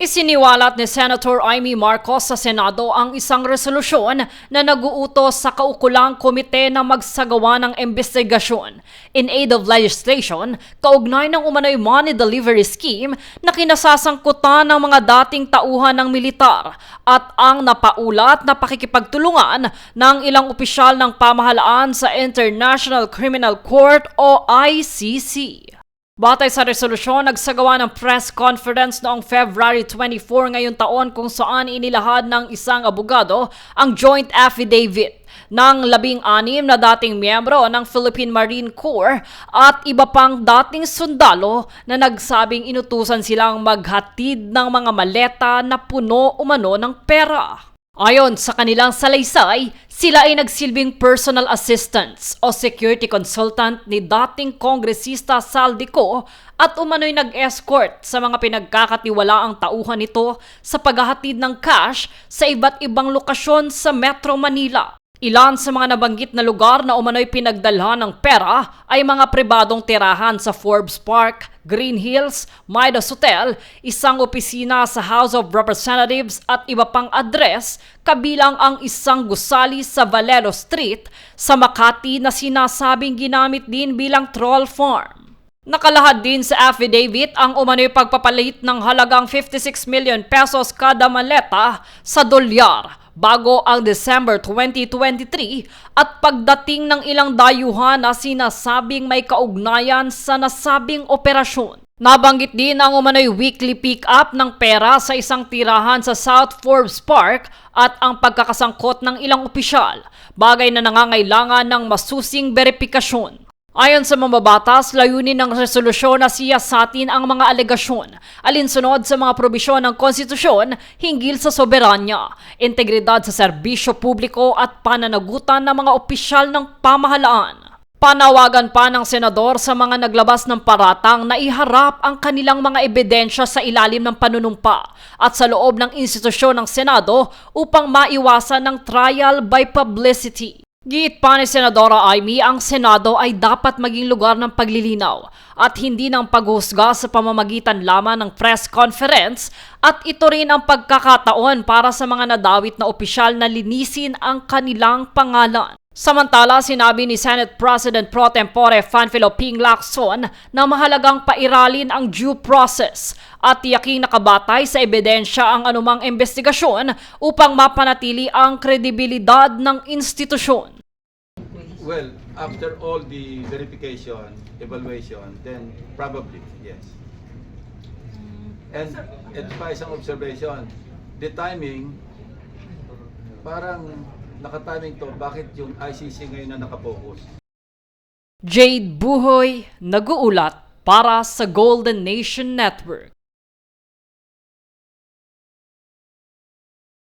Isiniwalat ni Senator Amy Marcos sa Senado ang isang resolusyon na nag-uutos sa kaukulang komite na magsagawa ng investigasyon in aid of legislation kaugnay ng umano'y money delivery scheme na kinasasangkutan ng mga dating tauhan ng militar at ang napaulat na pakikipagtulungan ng ilang opisyal ng pamahalaan sa International Criminal Court o ICC. Batay sa resolusyon, nagsagawa ng press conference noong February 24 ngayong taon kung saan inilahad ng isang abogado ang joint affidavit ng 16 na dating miyembro ng Philippine Marine Corps at iba pang dating sundalo na nagsabing inutusan silang maghatid ng mga maleta na puno umano ng pera. Ayon sa kanilang salaysay, sila ay nagsilbing personal assistants o security consultant ni dating kongresista Saldico at umano'y nag-escort sa mga pinagkakatiwalaang tauhan nito sa paghahatid ng cash sa iba't ibang lokasyon sa Metro Manila. Ilan sa mga nabanggit na lugar na umano'y pinagdalhan ng pera ay mga pribadong tirahan sa Forbes Park, Green Hills, Midas Hotel, isang opisina sa House of Representatives at iba pang address, kabilang ang isang gusali sa Valero Street sa Makati na sinasabing ginamit din bilang troll farm. Nakalahad din sa affidavit ang umano'y pagpapalit ng halagang 56 million pesos kada maleta sa dolyar bago ang December 2023 at pagdating ng ilang dayuhan na sinasabing may kaugnayan sa nasabing operasyon. Nabanggit din ang umano'y weekly pick-up ng pera sa isang tirahan sa South Forbes Park at ang pagkakasangkot ng ilang opisyal, bagay na nangangailangan ng masusing beripikasyon. Ayon sa mambabatas, layunin ng resolusyon na siyasatin ang mga alegasyon alinsunod sa mga probisyon ng konstitusyon hinggil sa soberanya, integridad sa serbisyo publiko at pananagutan ng mga opisyal ng pamahalaan. Panawagan pa ng senador sa mga naglabas ng paratang na iharap ang kanilang mga ebidensya sa ilalim ng panunumpa at sa loob ng institusyon ng Senado upang maiwasan ng trial by publicity. Giit pa ni Senadora Amy, ang Senado ay dapat maging lugar ng paglilinaw at hindi ng paghusga sa pamamagitan lamang ng press conference at ito rin ang pagkakataon para sa mga nadawit na opisyal na linisin ang kanilang pangalan. Samantala, sinabi ni Senate President Pro Tempore Panfilo Ping Lacson na mahalagang pairalin ang due process at tiyaking nakabatay sa ebidensya ang anumang investigasyon upang mapanatili ang kredibilidad ng institusyon. Well, after all the verification, evaluation, then probably, yes. And pa isang observation, the timing, parang nakatiming to, bakit yung ICC ngayon na nakapokus? Jade Buhoy, nag-uulat para sa Golden Nation Network.